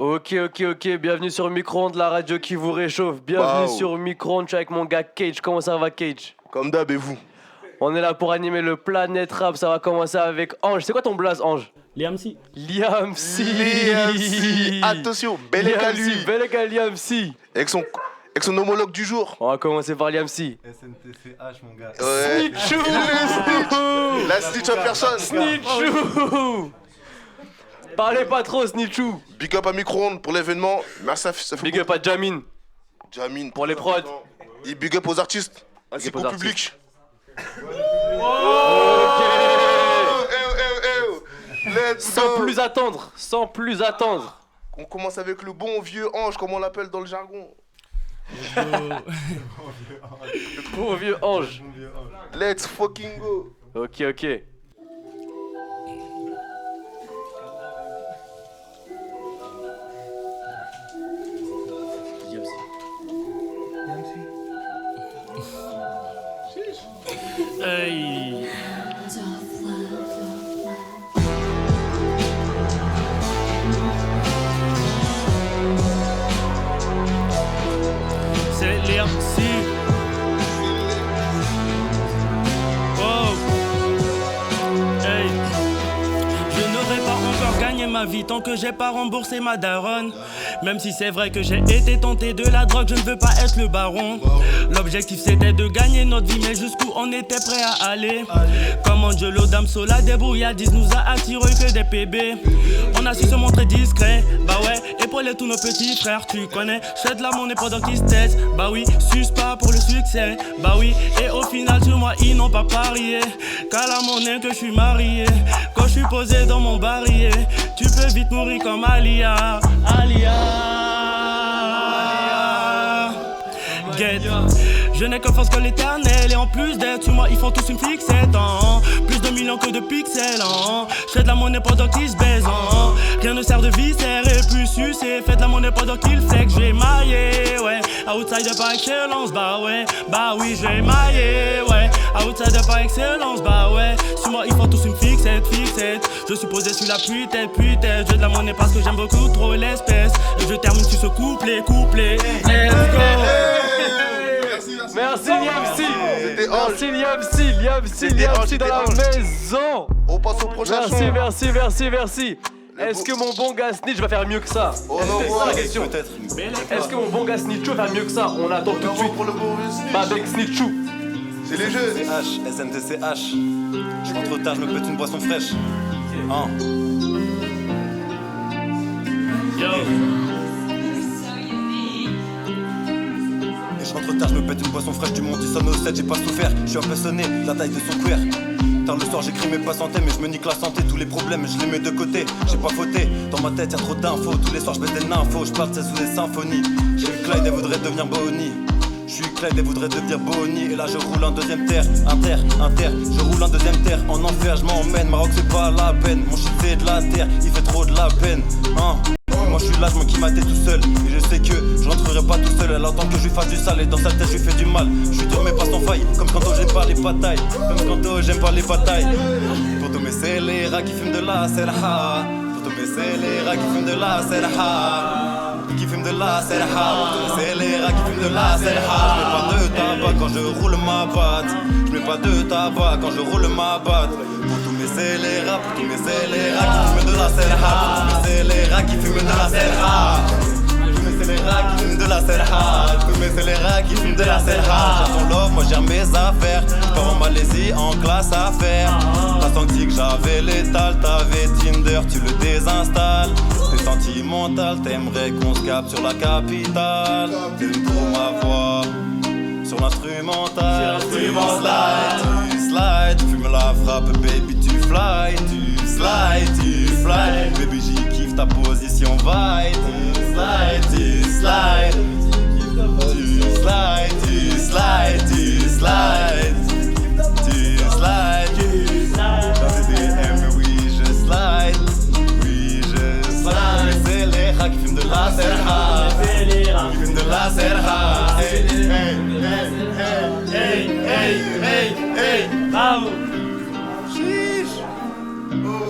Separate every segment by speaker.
Speaker 1: Ok, bienvenue sur Micro-ondes, la radio qui vous réchauffe. Bienvenue sur Micro-ondes, je suis avec mon gars Cage. Comment ça va, Cage?
Speaker 2: Comme d'hab, et vous?
Speaker 1: On est là pour animer le Planète Rap, ça va commencer avec Ange. C'est quoi ton blaze, Ange?
Speaker 3: Liam C.
Speaker 1: Liam C.
Speaker 2: Attention, bel égal lui.
Speaker 1: Bel égal Liam C.
Speaker 2: Avec son homologue du jour.
Speaker 1: On va commencer par Liam C.
Speaker 4: SNTCH, mon gars.
Speaker 2: Ouais.
Speaker 1: Snitchou.
Speaker 2: La snitch en personne.
Speaker 1: Snitchou. Parlez pas trop, Snitchou.
Speaker 2: Big up à Micro-ondes pour l'événement. Merci, ça fait
Speaker 1: Big up à Jamin.
Speaker 2: Jamin.
Speaker 1: Pour les prods.
Speaker 2: Et big up aux artistes. Ainsi qu'au public.
Speaker 1: Sans plus attendre.
Speaker 2: On commence avec le bon vieux Ange, comme on l'appelle dans le jargon.
Speaker 1: Le bon vieux Ange.
Speaker 2: Let's fucking go.
Speaker 1: Ok.
Speaker 3: Hey. C'est Liam C. Oh. Hey. Je n'aurais pas encore gagné ma vie tant que j'ai pas remboursé ma daronne. Même si c'est vrai que j'ai été tenté de la drogue, je ne veux pas être le baron. L'objectif c'était de gagner notre vie, mais jusqu'où on était prêt à aller. Comme Angelo Damso, la débrouillardise nous a attiré que des PB. On a su se montrer discret, bah ouais, épauler tous nos petits frères, tu connais. J'fais de la monnaie pendant qu'ils se taisent, bah oui, suce pas pour le succès, bah oui. Et au final sur moi ils n'ont pas parié, qu'à la monnaie que je suis marié. Quand je suis posé dans mon barillet, tu peux vite mourir comme Alia. Get. Je n'ai que force que l'éternel. Et en plus d'être sur moi ils font tous une fixette hein. Plus de millions que de pixels hein. J'fais de la monnaie pendant qu'ils se baisent hein. Rien ne sert de viscère et plus sucer. Fais de la monnaie pendant qu'ils flex. J'vais mailler ouais. Outsider par excellence bah ouais. Bah oui j'vais mailler ouais. Outsider par excellence bah ouais. Sur moi ils font tous une fixette. Je suis posé sur la putain. Je de la monnaie parce que j'aime beaucoup trop l'espèce. Et je termine sur ce couplet. Let's go.
Speaker 1: Merci Liam C. Liam C dans la maison.
Speaker 2: On passe au prochain son.
Speaker 1: Merci. Est-ce que mon bon gars Snitch va faire mieux que ça?
Speaker 2: Oh non,
Speaker 1: c'est ça la question. Est-ce que mon bon gars Snitchou va faire mieux que ça? On attend tout de suite.
Speaker 2: Pour le bon vieux snitch.
Speaker 1: Pas avec Snitchou.
Speaker 2: C'est les jeux.
Speaker 4: SNTCH. Je rentre tard, je me pète une boisson fraîche. Hein.
Speaker 3: Yo.
Speaker 4: Et je rentre tard, je me pète une boisson fraîche. Du monde, il sonne au 7, j'ai pas souffert. Je suis un peu sonné, la taille de son cuir. Tard le soir, j'écris mes pas santé, mais je me nique la santé. Tous les problèmes, je les mets de côté. J'ai pas fauté, dans ma tête y'a trop d'infos. Tous les soirs, je baisse des nymphos, je parle, c'est sous des symphonies. J'ai eu Clyde, elle voudrait devenir Bonnie. Je suis Clyde, elle voudrait devenir Bonnie. Et là, je roule un deuxième terre, inter. Je roule un deuxième terre, en enfer, je m'emmène. Maroc, c'est pas la peine, mon shit c'est de la terre. Il fait trop de la peine, hein. Moi je suis là, je me kimatais tout seul. Et je sais que je rentrerai pas tout seul. Elle entend que je lui fasse du sale et dans sa tête je lui fais du mal. Je suis dur mais pas sans faille. Comme quand j'aime pas les batailles. Pour tous mes scélérats qui fument de la serha. Pour tous mes scélérats qui fument de la serha. Qui fument de la serha. Pour tous mes scélérats qui fument de la serha. Je mets pas de tabac quand je roule ma batte. Je mets pas de tabac quand je roule ma batte. Pour tous mes scélérats qui fument de la serha. Pour tous mes scélérats qui fument de la serha. Tous mes scélérats qui fument de la serha. Tous mes scélérats qui fument de la serha. J'ai ton love, moi j'ai mes affaires. J'pars en Malaisie en classe à faire. T'as senti que j'avais l'étal, t'avais Tinder, tu le désinstalles. T'es sentimental, t'aimerais qu'on se capte sur la capitale. T'aimes trop ma voix sur l'instrumental. Tu slide, fume la frappe, baby, tu slide. Baby, j'y kiffe ta position vibe. Tu slide. Dans les DM, oui, je slide. Mais c'est les rats qui fument de la serha. Qui fument de la serha. Hey,
Speaker 3: Bravo.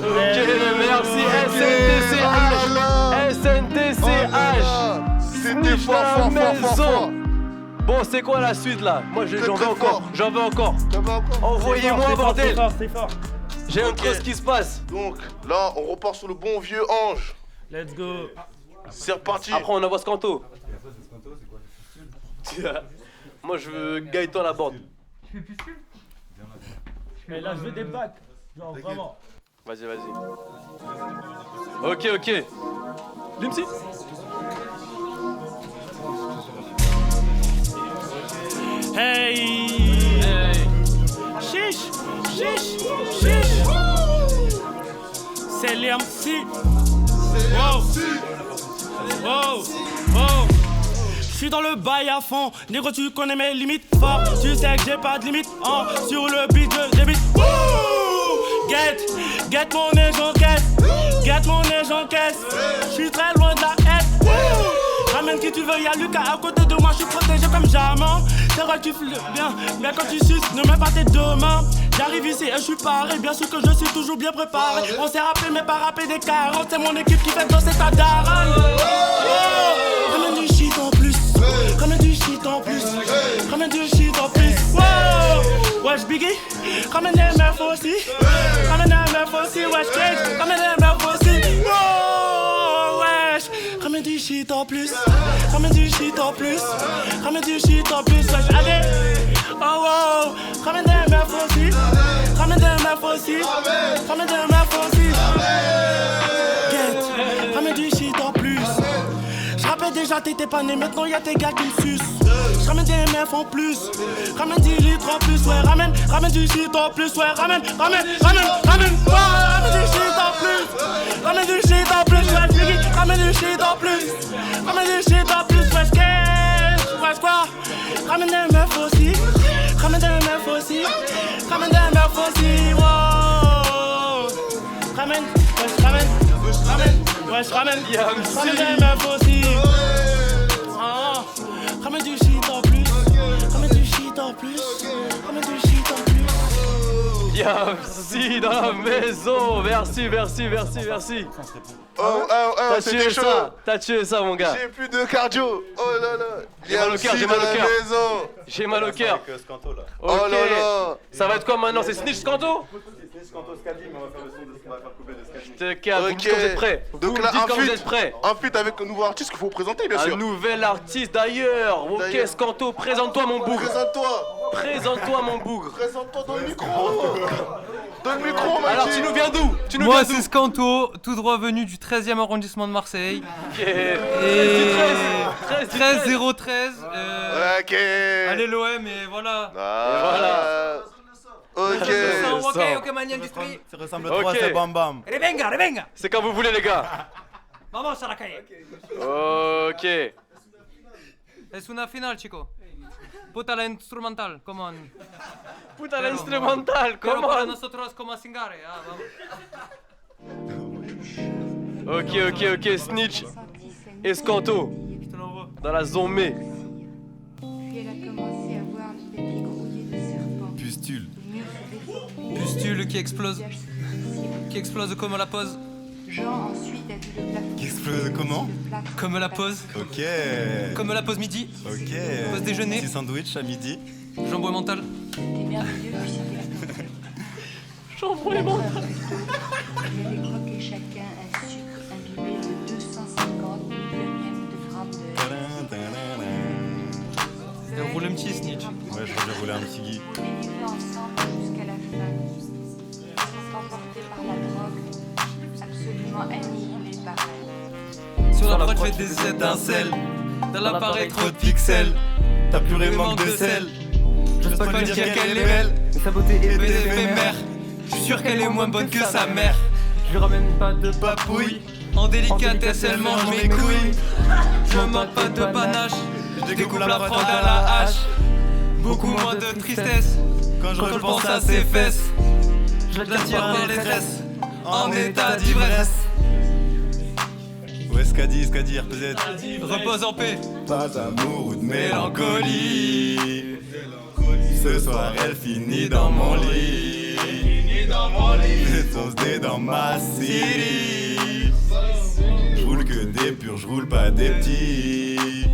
Speaker 1: Ok, merci SNTCH.
Speaker 2: fort,
Speaker 1: la
Speaker 2: fort, fort, fort,
Speaker 1: maison.
Speaker 2: fort.
Speaker 1: Bon, c'est quoi la suite là? Moi
Speaker 2: Très,
Speaker 1: j'en veux
Speaker 2: très
Speaker 1: encore,
Speaker 2: fort.
Speaker 1: j'en veux encore.
Speaker 2: Ça va encore?
Speaker 1: Envoyez-moi bordel.
Speaker 3: C'est fort.
Speaker 1: J'ai un
Speaker 2: Ok.
Speaker 1: truc ce qui se passe.
Speaker 2: Donc, là, on repart sur le bon vieux ange.
Speaker 3: Let's go.
Speaker 2: C'est reparti.
Speaker 1: Après on envoie Scanto. Moi je veux Gaëtan la bande.
Speaker 3: Mais là, je veux des bacs. Genre, vraiment.
Speaker 1: Vas-y, vas-y. Ok. Limsi.
Speaker 3: Hey. Chiche. C'est l'MC. Wow. Je suis dans le bail à fond, négro tu connais mes limites fort. Tu sais que j'ai pas de limite, hein. Sur le beat je débite. Get mon nez j'encaisse. Je suis très loin de la haine. Ramène qui tu veux, y'a Lucas à côté de moi, je suis protégé comme jamais. C'est vrai que tu flippes bien, mais quand tu suces, ne mets pas tes deux mains. J'arrive ici et je suis paré, bien sûr que je suis toujours bien préparé. On s'est rappelé mais pas rappé des 40, c'est mon équipe qui fait danser ta daronne. Ramène du shit en plus, ramène du shit en plus, ramène du shit en plus. Wesh Biggie, ramène des meufs aussi, ramène des meufs aussi. Wesh Cage, ramène des meufs aussi. Wesh, ramène du shit en plus, ramène du shit en plus, ramène du shit en plus. Wesh allez, wow, ramène des meufs aussi, ramène des meufs aussi, ramène des meufs aussi. Get, ramène du shit en plus. J'rappelle déjà t'étais pas né, maintenant y'a tes gars qui me sucent. J'ramène des meufs en plus, ramène 10 litres en plus, ouais, ramène du shit en plus, ouais, ramène du shit en plus, ramène du shit en plus, ouais, ramène du shit en plus, ramène du shit en plus, wesh quoi, ramène des meufs aussi, ramène des meufs aussi, ramène des meufs aussi, wow, ramène des meufs aussi. Ramène du shit en plus. Ramène du shit en plus. Ramène du shit en plus.
Speaker 1: Yamsi dans la maison. Merci. T'as tué ça mon gars.
Speaker 2: J'ai plus de cardio. Oh là là.
Speaker 1: J'ai mal au cœur, j'ai mal au cœur. J'ai mal au cœur.
Speaker 4: Avec Scanto là.
Speaker 2: Oh là là.
Speaker 1: Ça va être quoi maintenant? C'est Snitch Scanto?
Speaker 4: C'est Scanto Scadi, mais on va faire le son de on va faire couper de Scadi.
Speaker 1: Je te calme, vous me dites quand vous êtes prêts. Vous
Speaker 2: Donc
Speaker 1: me
Speaker 2: là,
Speaker 1: dites quand vous êtes prêts.
Speaker 2: un feat avec un nouveau artiste qu'il faut présenter, bien
Speaker 1: Un
Speaker 2: sûr.
Speaker 1: nouvel artiste d'ailleurs. Ok
Speaker 2: D'ailleurs.
Speaker 1: Scanto, présente-toi mon bougre.
Speaker 2: Présente-toi
Speaker 1: mon bougre.
Speaker 2: Présente-toi dans le micro. Dans le micro,
Speaker 1: Alors
Speaker 2: Maggi.
Speaker 1: tu nous viens d'où?
Speaker 5: Moi c'est Scanto, tout droit venu du 13e arrondissement de Marseille.
Speaker 1: Ok.
Speaker 5: Et
Speaker 1: 13
Speaker 5: 13-0-13.
Speaker 2: Ok.
Speaker 5: Allez l'OM et voilà.
Speaker 2: Voilà. Ok.
Speaker 5: Ok, Mani Industrie.
Speaker 4: Ça ressemble
Speaker 1: Ok.
Speaker 4: trop à ce Bam Bam.
Speaker 5: Revenga.
Speaker 1: C'est quand vous voulez les gars.
Speaker 5: Vamos a la calle.
Speaker 1: Ok.
Speaker 5: Es una final, chico. Puta la instrumental, come on.
Speaker 1: Puta l'instrumental,
Speaker 5: Pero para
Speaker 1: comment?
Speaker 5: nosotros como singare. Ah, vamos.
Speaker 1: Ok, Snitch et Scanto
Speaker 5: Je te l'envoie.
Speaker 1: dans la zone mai.
Speaker 6: Puis elle a commencé à voir les papiers grouillés de serpents.
Speaker 4: Pustule.
Speaker 6: Le mur se déformait.
Speaker 5: Pustule qui explose.
Speaker 6: Le visage se flexible.
Speaker 5: Qui explose comme la pose.
Speaker 6: Jean ensuite a vu le plafond.
Speaker 4: Qui explose comment?
Speaker 6: Le plafond
Speaker 5: Comme la pause.
Speaker 4: Ok.
Speaker 5: Comme la pause midi.
Speaker 4: Ok.
Speaker 5: Pause déjeuner.
Speaker 4: Petit sandwich à midi.
Speaker 5: Jambon et mental.
Speaker 6: C'était merveilleux, puis c'était la
Speaker 1: Jambon et mental.
Speaker 6: Il avait croqué chacun un sucre imbibé de 250 millionièmes de grammes de
Speaker 4: Tadam, tadam.
Speaker 5: Et roule un petit snitch.
Speaker 4: Ouais, je vais rouler un petit Guy.
Speaker 6: On est vivus ensemble jusqu'à la fin. Emportés par la drogue, absolument annihilés par elle.
Speaker 5: Sur la prod, je fais des étincelles. Dans l'appareil, trop de pixels.
Speaker 4: T'as purée manque de sel.
Speaker 5: J'ose pas lui dire qu'elle est belle.
Speaker 7: Mais sa beauté est
Speaker 5: Mais
Speaker 7: belle
Speaker 5: éphémère. Je suis sûr qu'elle est moins bonne que sa mère.
Speaker 7: Je lui ramène pas de
Speaker 4: Papouille.
Speaker 5: En délicatesse, elle mange mes couilles. Je me manque pas de panache. Je découpe la prod à la hache. Beaucoup moins de tristesse
Speaker 4: Quand je
Speaker 5: quand je pense
Speaker 4: repense
Speaker 5: à
Speaker 4: à
Speaker 5: ses
Speaker 4: ses
Speaker 5: fesses.
Speaker 7: Je
Speaker 5: Je la tire par les tresses. En état d'ivresse.
Speaker 4: Ouais, Scadi, RPZ.
Speaker 5: Repose en paix.
Speaker 4: Pas d'amour ou de mélancolie. Ce soir, elle finit dans mon lit. Les sauces des dans ma city. Je roule que des purs, je roule pas des petits.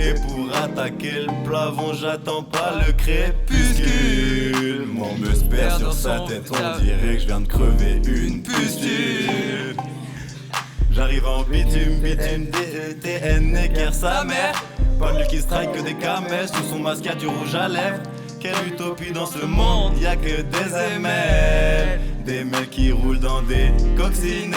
Speaker 4: Et pour attaquer le plafond, j'attends pas le crépuscule. Mon buzz perd sur sa tête, on dirait que je viens de crever une pustule. J'arrive en bitume, DETN, équerre sa mère. Pas de Lucky Strike que des camèches, sous son masque y'a du rouge à lèvres. Quelle utopie dans ce monde, y'a que des ML. Des mecs qui roulent dans des coccinelles.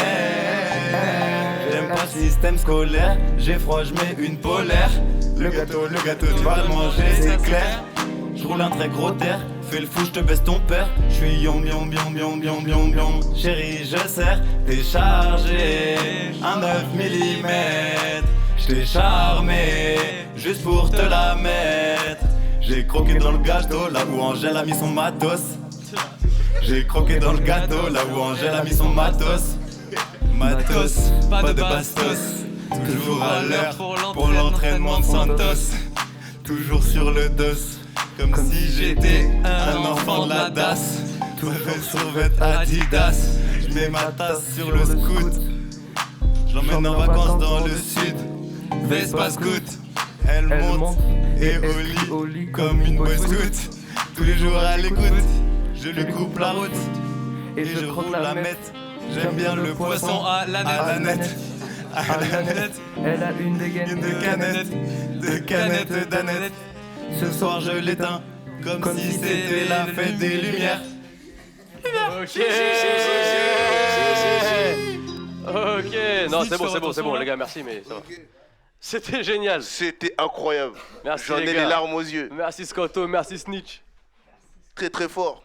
Speaker 4: J'aime pas le système scolaire, j'ai froid, j'mets une polaire. Le gâteau, tu vas le manger, c'est clair. J'roule un très gros terre, fais le fou, j'te baisse ton père. J'suis yom. Chérie, je sers, t'es chargé. Un 9 mm, j't'ai charmé, juste pour te la mettre. J'ai croqué dans le gâteau, là où Angèle a mis son matos. J'ai croqué dans le gâteau, là où Angèle a mis son matos. Matos, pas de bastos. Toujours à l'heure pour l'entraînement de Santos. Toujours sur le dos, comme si j'étais un enfant de la DAS. Toujours sur Adidas, j'mets ma tasse sur le scoot. J'l'emmène en vacances dans le sud, Vespa Scoot. Elle monte et au lit comme une boy scout. Tous les jours à l'écoute, je lui coupe la route et je roule la mette. J'aime bien le poisson à la nette.
Speaker 7: Elle a une dégaine
Speaker 4: de canettes d'aneth. Ce soir je l'éteins comme si c'était la fête des lumières.
Speaker 1: Ok. Ok. Non, c'est bon, les gars, merci, mais ça va. C'était génial.
Speaker 2: C'était incroyable.
Speaker 1: Merci,
Speaker 2: J'en ai
Speaker 1: les gars.
Speaker 2: les larmes aux yeux.
Speaker 1: Merci Scotto, merci Snitch.
Speaker 2: Très très fort.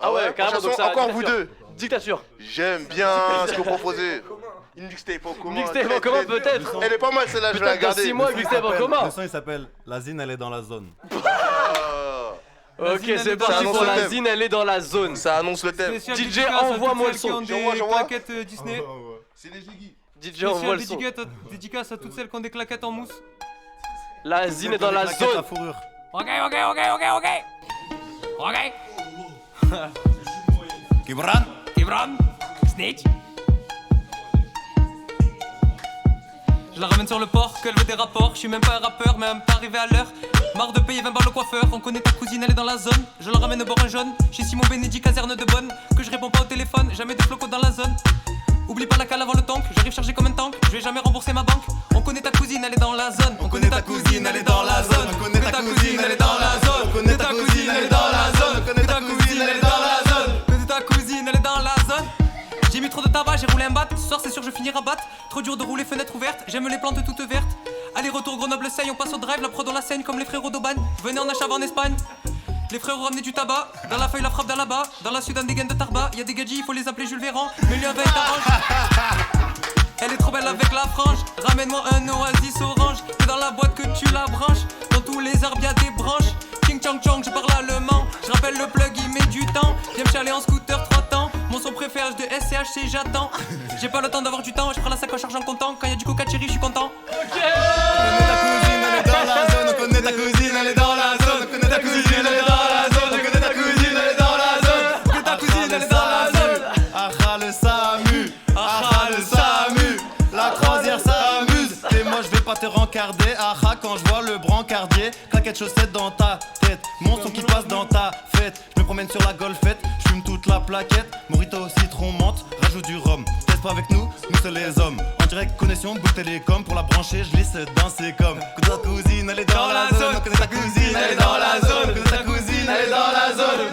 Speaker 1: Ah ouais, carrément, donc ça.
Speaker 2: Encore vous deux.
Speaker 1: Dictature.
Speaker 2: J'aime bien ce que vous proposez. Une mixtape en commun.
Speaker 1: Mixtape en commun, peut-être.
Speaker 2: Elle est pas mal celle-là, je vais la
Speaker 1: Peut-être dans
Speaker 2: garder.
Speaker 1: 6 mois, mixtape en commun.
Speaker 4: Le son il s'appelle La Zine, elle est dans la zone.
Speaker 1: Ok, c'est parti pour la zine, elle est dans la zone.
Speaker 2: Ça annonce le thème.
Speaker 1: DJ, envoie-moi le son.
Speaker 2: J'envoie.
Speaker 5: Claquettes Disney.
Speaker 2: C'est les Jiggy.
Speaker 1: DJ, envoie le son.
Speaker 5: Dédicace à toutes celles qui ont des claquettes en mousse.
Speaker 1: La zine est dans la
Speaker 4: La
Speaker 1: zone.
Speaker 4: fourrure.
Speaker 5: Ok. Kibran, Snitch. Je la ramène sur le port, qu'elle veut des rapports. Je suis même pas un rappeur, même pas arrivé à l'heure. Marre de payer 20 balles au coiffeur. On connaît ta cousine, elle est dans la zone. Je la ramène au bord un jaune. Chez Simon Benedi, caserne de bonne. Que je réponds pas au téléphone, jamais de flocos dans la zone. Oublie pas la cale avant le tank, j'arrive chargé comme un tank. Je vais jamais rembourser ma banque. On connaît ta cousine, elle est dans la zone. On connaît ta cousine, elle est dans la zone. On connaît ta cousine, elle est dans la zone. On connaît ta cousine, elle est dans la zone. On connaît ta cousine, elle est dans la zone. On connaît ta cousine, elle est dans la zone. J'ai mis trop de tabac, j'ai roulé un bat. Ce soir c'est sûr je finirai à battre. Trop dur de rouler fenêtre ouverte, j'aime les plantes toutes vertes. Allez retour Grenoble-Seille, on passe au drive, la prod on la saigne comme les frérots d'Aubagne. Venez en achat en Espagne. Les frérots ramenaient du tabac, dans la feuille la frappe dans la bas. Dans la sud un des gaines de Tarba, y'a des gadgets, il faut les appeler Jules Véran. Mais lui avec orange. Elle est trop belle avec la frange. Ramène-moi un oasis orange. C'est dans la boîte que tu la branches. Dans tous les arbres y'a des branches. Ching chang chang, je parle allemand. Je rappelle le plug, il met du temps. Viens me chialer en scooter 3 temps. Mon son préféré de SCHC, j'attends. J'ai pas le temps d'avoir du temps, je prends la sacoche argent comptant. Quand y'a du coca cherry, je suis content.
Speaker 1: Ok.
Speaker 4: On connaît ta cousine, elle est dans la zone. On connaît ta cousine, elle est dans la zone. On connaît ta cousine, elle est dans la zone. On connaît ta cousine, elle est dans la zone. Aha le Samu, aha le Samu. La croisière s'amuse. Et moi je vais pas te rencarder. Aha quand je vois le brancardier. Claquette chaussette dans ta tête. Mon son qui passe dans ta fête. Je me promène sur la golfette. Je fume toute la plaquette. Morito citron menthe. Rajoute du rhum. Teste pas avec nous, nous c'est les hommes. En direct connexion, bout télécom. Pour la brancher, je glisse dans ses coms. Connais ta cousine, elle est dans la zone. Connais ta cousine, elle est dans la zone. Connais ta cousine, elle est dans la zone.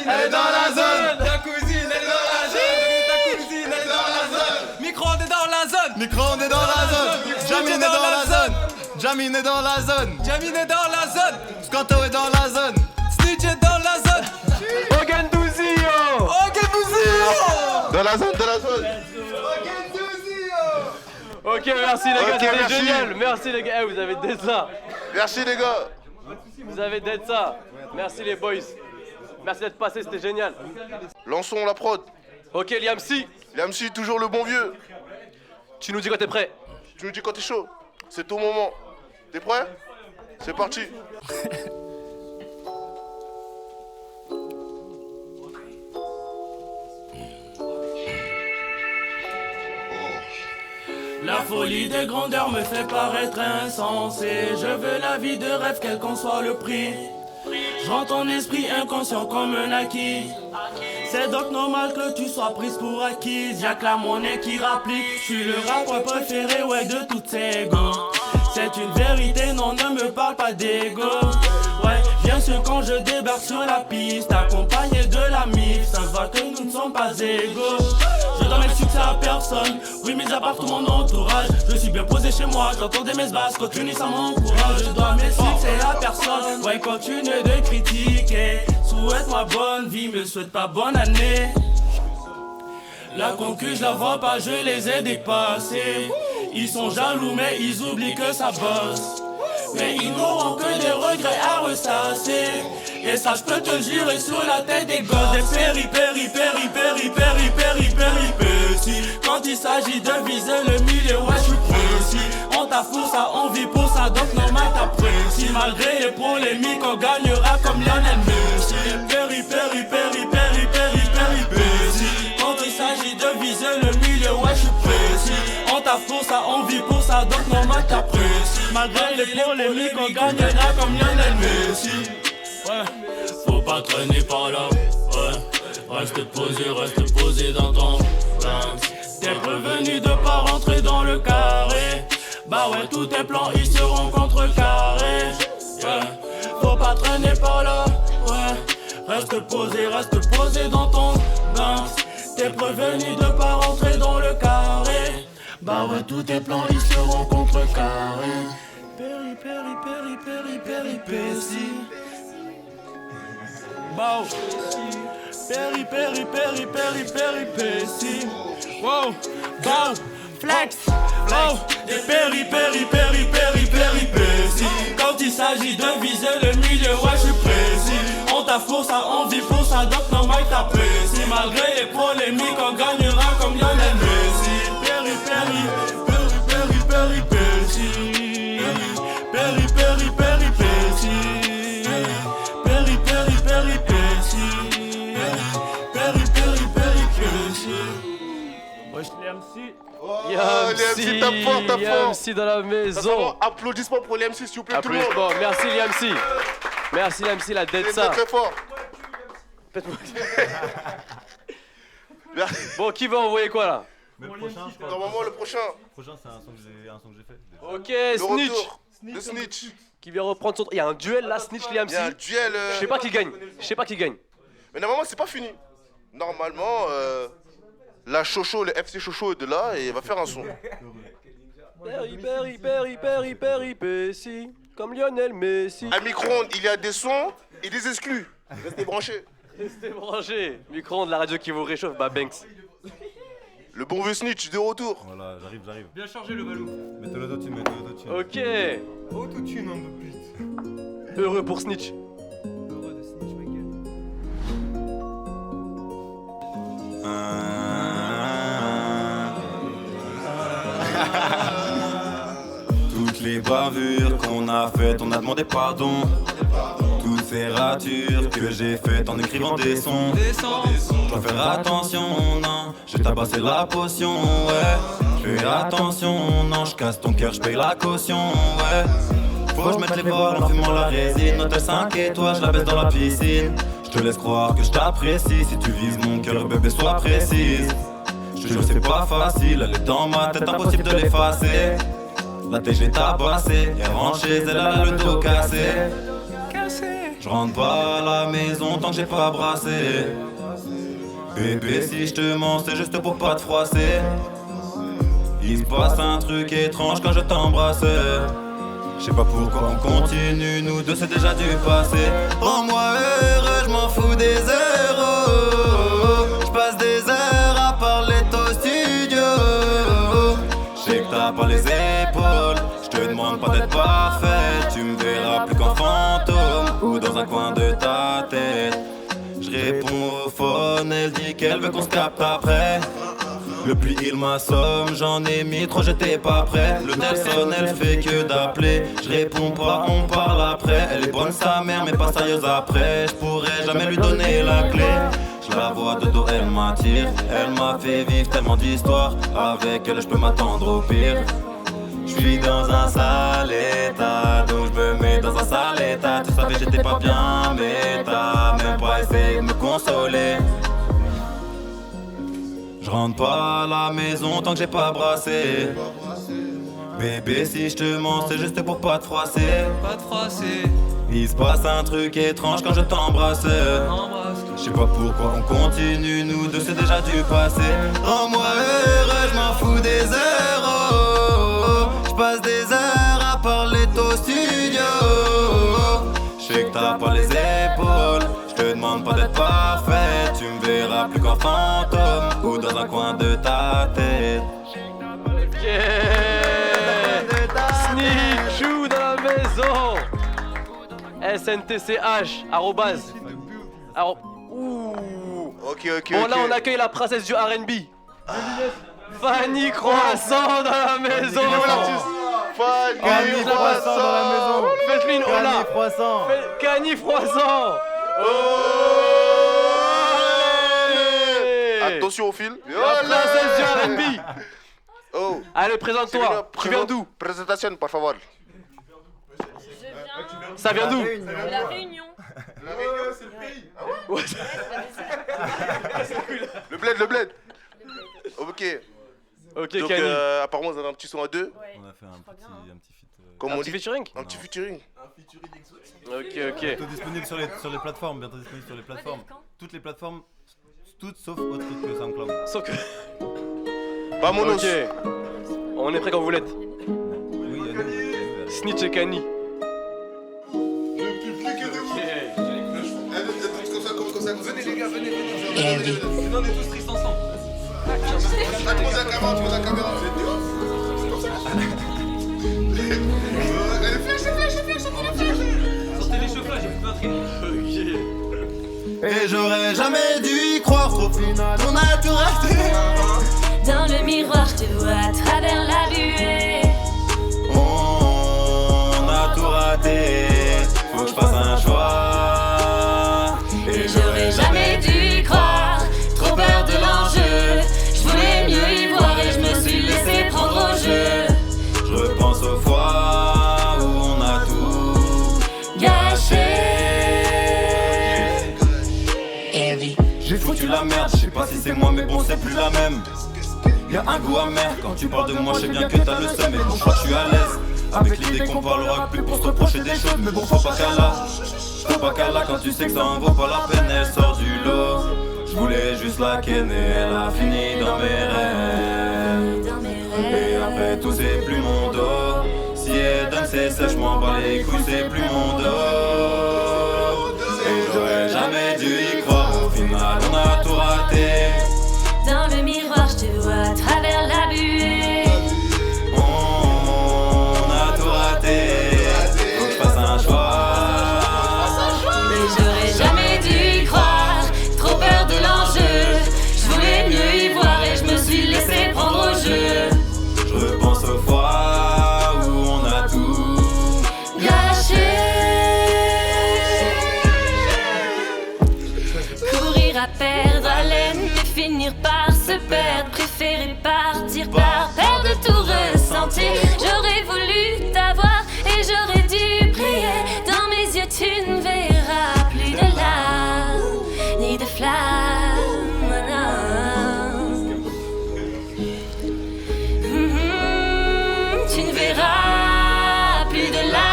Speaker 4: Elle est dans la zone. Ta cousine, elle est dans la zone. Ta cousine, elle est dans la zone.
Speaker 5: Micro-ondes est dans la zone.
Speaker 4: Micro-ondes est dans la zone. Jamine est dans la zone. Jamine est dans la zone.
Speaker 5: Jamine est dans la zone.
Speaker 4: Scanto est dans la zone.
Speaker 5: Snitch est dans la zone.
Speaker 1: Ogandouzio.
Speaker 2: Dans la zone, dans la zone.
Speaker 1: Ok, merci les gars,
Speaker 2: Ok,
Speaker 1: c'était
Speaker 2: merci.
Speaker 1: génial. Merci les gars, vous avez d'être ça.
Speaker 2: Merci les gars.
Speaker 1: Vous avez d'être ça. Merci les boys. Merci d'être passé, c'était génial.
Speaker 2: Lançons la prod.
Speaker 1: Ok, Liamsi,
Speaker 2: Liamsi, toujours le bon vieux.
Speaker 1: tu nous dis quand t'es prêt.
Speaker 2: Tu nous dis quand t'es chaud. C'est ton moment. T'es prêt? C'est parti.
Speaker 3: La folie des grandeurs me fait paraître insensé. Je veux la vie de rêve, quel qu'en soit le prix. Je rends ton esprit inconscient comme un acquis. C'est donc normal que tu sois prise pour acquise. Y'a que la monnaie qui rapplique. Je suis le rappeur préféré, ouais, de toutes ces go. C'est une vérité, non, ne me parle pas d'ego. Ouais, bien sûr quand je débarque sur la piste, accompagné de la mif, ça se voit que nous ne sommes pas égaux. Je donne le succès à personne, oui, mis à part tout mon entourage. Je suis bien posé chez moi, j'entends des messes basses, continue ça m'encourage. Je dois mes succès à personne, ouais, continue de critiquer. Souhaite-moi bonne vie, me souhaite pas bonne année. La concu, je la vois pas, je les ai dépassés. Ils sont jaloux, mais ils oublient que ça bosse. Mais ils n'auront que des regrets à ressasser. Et ça, je peux te jurer sur la tête des gosses. Des péripéties. Quand il s'agit de viser le milieu, ouais, je suis précis. On t'affoure ça, on vit pour ça, donc normal t'apprécies. Malgré les polémiques, on gagnera comme Lionel Messi. Péripéties. Quand il s'agit de viser le milieu, ouais, je suis précis. On t'affoure ça, on vit pour ça, donc normal t'apprécies. Malgré les polémiques, on gagnera comme Lionel Messi. Ouais, faut pas traîner par là. Ouais, reste posé dans ton bain. T'es prévenu de pas rentrer dans le carré. Bah ouais, tous tes plans ils seront contrecarrés. Yeah, faut pas traîner par là. Ouais, reste posé dans ton bain. T'es prévenu de pas rentrer dans le carré. Bah ouais, tous tes plans ils seront contrecarrés. Péripéties. Bow. Péripéties. Wow. Bow. Flex. Oh. Des péripéties. Quand il s'agit de viser le milieu, ouais, je suis précis. On t'affoure ça, on vit pour ça, donc normal t'apprécies. Malgré les polémiques, on gagnera comme Lionel Messi. Péripéties. Wesh les MC.
Speaker 2: les MC, tape fort, tape fort.
Speaker 1: MC dans la maison.
Speaker 2: Applaudissements pour les MC, s'il vous plaît, tout le monde.
Speaker 1: Applaudissements. Merci les MC. Merci les MC, la dette
Speaker 2: C'est
Speaker 1: ça.
Speaker 2: très fort.
Speaker 1: Bon, qui va envoyer quoi là?
Speaker 8: Mais le prochain, je crois.
Speaker 2: Normalement, le prochain.
Speaker 8: Le prochain, c'est un son que j'ai fait. déjà.
Speaker 1: Ok,
Speaker 2: Le
Speaker 1: Snitch.
Speaker 2: retour de Snitch.
Speaker 1: Qui vient reprendre son. Il y a un duel là, Snitch les MC.
Speaker 2: Il y a un duel.
Speaker 1: Je sais pas qui gagne.
Speaker 2: Mais normalement, c'est pas fini. Normalement, la Chocho, le FC Chocho est de là et il va faire un son.
Speaker 1: Péripéties. Comme Lionel Messi.
Speaker 2: À micro-ondes, il y a des sons et des exclus. Restez branchés.
Speaker 1: Restez branchés. Micro-ondes, la radio qui vous réchauffe, bah Banks.
Speaker 2: Le bon vieux Snitch de retour.
Speaker 8: Voilà, j'arrive.
Speaker 5: Bien chargé le balou.
Speaker 8: Mettez l'autotune.
Speaker 1: Ok.
Speaker 8: Autotune un peu plus.
Speaker 1: Heureux pour Snitch.
Speaker 7: Heureux de Snitch, ma gueule.
Speaker 4: Toutes les bavures qu'on a faites, on a demandé pardon. Toutes ces ratures que j'ai faites en écrivant des sons. Dois faire attention, non, je vais tabasser la potion, ouais. Fais attention, non, je casse ton cœur, je paye la caution, ouais. Faut que je mette les voiles en fumant la résine. Hôtel 5 étoiles, je la baisse dans la piscine. Je te laisse croire que je t'apprécie. Si tu vises mon cœur, bébé, sois précise. Je te jure, c'est pas facile, elle est dans ma tête, impossible de l'effacer. La tête, je l'ai tabassée, elle rentre chez elle, elle a le dos cassé. Je rentre pas à la maison tant que j'ai pas brassé. Bébé, si je te mens, c'est juste pour pas te froisser. Il se passe un truc étrange quand je t'embrassais. Je sais pas pourquoi on continue, nous deux c'est déjà du passé. Rends-moi heureux, je m'en fous des euros. Je passe des heures à parler au studio. Je sais que t'as pas les épaules, je te demande pas d'être parfait. Tu me verras plus qu'en fantôme ou dans un coin de ta tête. Je réponds au phone, elle dit qu'elle veut qu'on se capte après. Le pli il m'assomme, j'en ai mis trop, j'étais pas prêt. Le tel sonne, elle fait que d'appeler. Je réponds pas, on parle après. Elle est bonne sa mère, mais pas sérieuse après. Je pourrais jamais lui donner la clé. Je la voix de dos elle m'attire. Elle m'a fait vivre tellement d'histoires. Avec elle je peux m'attendre au pire. Je suis dans un sale état, donc je me mets dans un sale état. Tu savais j'étais pas bien, mais t'as même pas essayé de me consoler. Je rentre pas à la maison tant que j'ai pas brassé. Bébé, si je te mens, c'est juste pour pas te froisser.
Speaker 5: Pas de froisser,
Speaker 4: Il se passe un truc étrange quand je t'embrasse.
Speaker 5: embrasse.
Speaker 4: Je sais pas pourquoi on continue, nous deux c'est déjà du passé. Rends-moi heureux, je m'en fous des euros. Je passe des heures à parler au studio. Je sais que t'as pas les épaules, je te demande pas d'être parfait. Tu me verras plus qu'un fantôme ou dans un coin de ta tête.
Speaker 1: Sneak Chou dans la maison. SNTCH, arrobase. Ouh.
Speaker 2: Ok, ok,
Speaker 1: Bon,
Speaker 2: ok.
Speaker 1: là, on accueille la princesse du R&B. Fanny Croissant dans la maison.
Speaker 2: Il est où l'artiste? Fanny
Speaker 8: Croissant dans la maison.
Speaker 1: Faites-lui une
Speaker 8: Cani
Speaker 1: hola.
Speaker 8: Croissant.
Speaker 1: Cani Froissant.
Speaker 2: Attention au fil.
Speaker 1: La princesse du R&B.
Speaker 2: Oh.
Speaker 1: Allez, présente-toi. Tu viens d'où?
Speaker 2: Présentation, par favor.
Speaker 1: Ça vient d'où?
Speaker 6: La Réunion.
Speaker 2: La Réunion, c'est le pays.
Speaker 1: Ouais.
Speaker 2: Le bled, le bled. Ok.
Speaker 1: Ok,
Speaker 2: Donc,
Speaker 1: Cani.
Speaker 2: apparemment, vous avez un petit son à deux.
Speaker 8: On a fait un petit feat.
Speaker 2: Comme
Speaker 1: Un
Speaker 2: on
Speaker 1: petit
Speaker 2: dit.
Speaker 1: featuring?
Speaker 2: Un petit featuring.
Speaker 1: Ok, ok.
Speaker 8: Bientôt disponible sur les plateformes. Bientôt disponible sur les plateformes. Toutes les plateformes, toutes sauf autre que SoundCloud.
Speaker 1: Sauf que.
Speaker 2: Vamonos.
Speaker 1: Ok. On est prêt quand vous l'êtes.
Speaker 8: Oui, il y a nous.
Speaker 1: Snitch et Cani.
Speaker 2: Venez les gars, venez.
Speaker 5: On est tous tristes ensemble.
Speaker 2: Tu poses la caméra, vous êtes dehors. C'est comme ça. Allez, flash.
Speaker 5: Sortez les cheveux là, j'ai plus de batterie.
Speaker 4: Et j'aurais jamais dû y croire, au final on a tout raté.
Speaker 9: Dans le miroir, je te vois à travers la buée.
Speaker 4: On a tout raté, faut que je fasse un choix.
Speaker 9: Et j'aurais jamais dû y croire, trop peur de l'enjeu. Je voulais mieux y voir et je me suis laissé prendre au jeu.
Speaker 4: Je repense aux fois où on a tout
Speaker 9: Gâché.
Speaker 4: J'ai foutu la merde, je sais pas si c'est moi mais bon c'est plus la même. Y'a un goût amer quand tu parles de moi, je sais bien que t'as le seum. Mais bon je crois que je suis à l'aise avec l'idée qu'on parlera plus pour se reprocher des choses. Mais bon faut pas qu'à là quand tu sais que ça en vaut pas la peine. Elle sort du lot, je voulais juste la ken et elle a fini dans mes rêves. Et après tout c'est plus mon dos. Si elle donne ses sèches, je m'en bats les couilles, c'est plus mon dos. Et j'aurais jamais dû y croire, au final on a tout raté.
Speaker 9: Dans le miroir, je te vois à travers la buée.
Speaker 4: On a tout raté, faut que je fasse un choix.
Speaker 9: Mais j'aurais jamais dû y croire, trop peur de l'enjeu. Je voulais mieux y voir et je me suis laissé prendre au jeu.
Speaker 4: Je repense aux fois où on a tout
Speaker 9: Gâché. Courir à perdre haleine, mais finir par se perdre. Préférer partir par peur de tout ressentir. J'aurais voulu t'avoir et j'aurais dû prier. Dans mes yeux tu ne verras plus de larmes ni de flammes. Tu ne verras plus de larmes.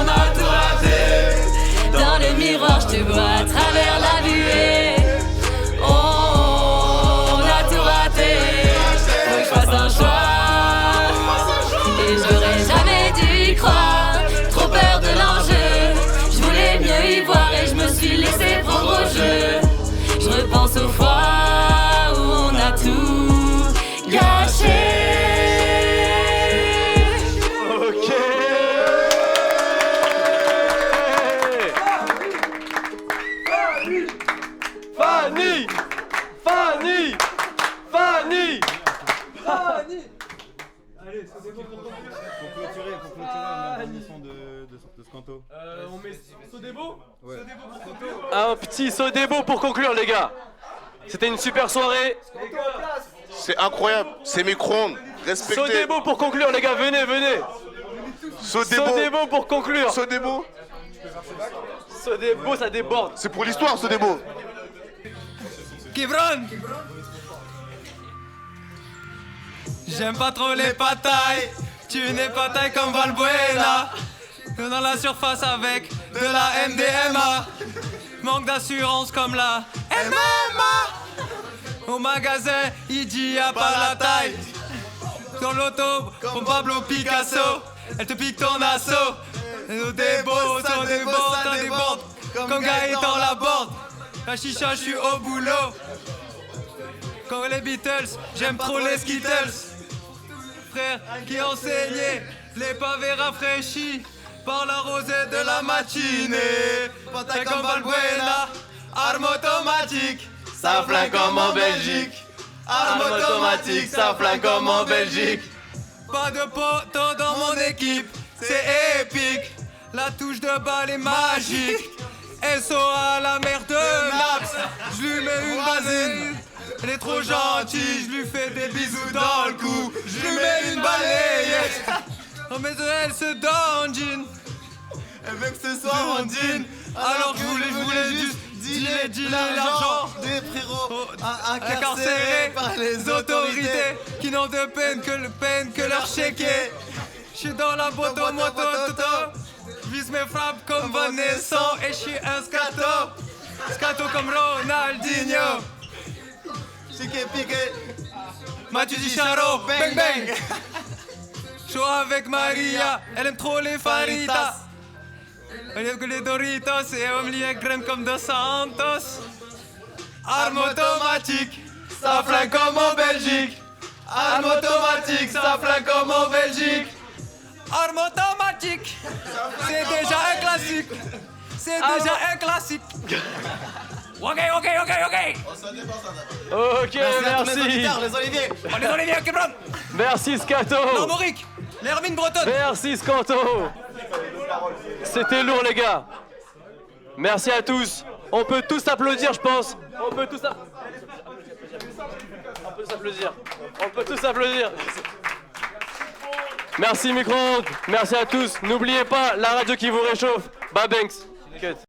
Speaker 4: on a tout raté.
Speaker 9: Dans le miroir, je te vois à travers la buée. On a tout raté. Faut que je fasse un choix. Et j'aurais jamais dû y croire. Trop peur de l'enjeu. Je voulais mieux y voir et je me suis laissé prendre au jeu. Je repense aux fois où on a tout gâché.
Speaker 1: Ok. Fanny.
Speaker 7: Allez, c'est bon.
Speaker 8: Pour clôturer, on met un dernier son de Scanto.
Speaker 7: On met saut
Speaker 1: Merci Sodebo pour conclure les gars. C'était une super soirée.
Speaker 2: C'est incroyable, c'est micro-ondes. Respectez.
Speaker 1: Sodebo pour conclure les gars, venez, venez. Sodebo pour conclure.
Speaker 2: Sodebo.
Speaker 1: Sodebo, ça déborde.
Speaker 2: C'est pour l'histoire, Sodebo.
Speaker 3: Kibron. J'aime pas trop les batailles. Tu n'es pas taille comme Valbuena. Dans la surface avec de la MDMA. Manque d'assurance comme la MMA. Au magasin, il dit y a pas la taille. Dans l'auto, comme Pablo Picasso. Elle te pique ton assaut. Nos débos, ça déborde. Comme Gaëtan la borde. La chicha, je suis au boulot. Comme les Beatles, j'aime trop les Skittles. Frère qui enseignait les pavés rafraîchis par la rosée de la matinée. T'es comme Valbuena, arme automatique, ça flingue comme en Belgique. Arme automatique, ça flingue comme en Belgique. Pas de poteau dans mon équipe, c'est épique. La touche de balle est magique. SO à la mère de Naps, je lui mets une basine. Elle est trop gentille, je lui fais des bisous dans le cou. Je lui mets une balayette. Oh mais elle se donne. Elle veut que ce soir on dîne. Alors que je voulais juste dealer l'argent
Speaker 4: des frérots
Speaker 3: incarcérés par les autorités qui n'ont de peine que leur chéquier. Je suis dans la moto, je vise mes frappes comme Vanessa et je suis un scato comme Ronaldinho.
Speaker 4: Chiqué piqué,
Speaker 3: Mathieu Charo, bang bang. Chaud avec Maria, elle aime trop les faritas. Elle aime que les Doritos et elle me lie crème comme Dos Santos. Arme automatique, ça flingue comme en Belgique. Arme automatique, ça flingue comme en Belgique. Arme automatique, c'est déjà un classique. C'est déjà un classique. Ok.
Speaker 1: Ok, merci.
Speaker 4: les Oliviers.
Speaker 3: Oh, les Oliviers, Kibron.
Speaker 1: Merci Scato.
Speaker 3: Normorique, l'Hermine bretonne.
Speaker 1: Merci Scanto. C'était lourd les gars. Merci à tous. On peut tous applaudir je pense. On peut tous applaudir. Merci Micro-ondes. Merci à tous. N'oubliez pas la radio qui vous réchauffe. Babanks. Cut.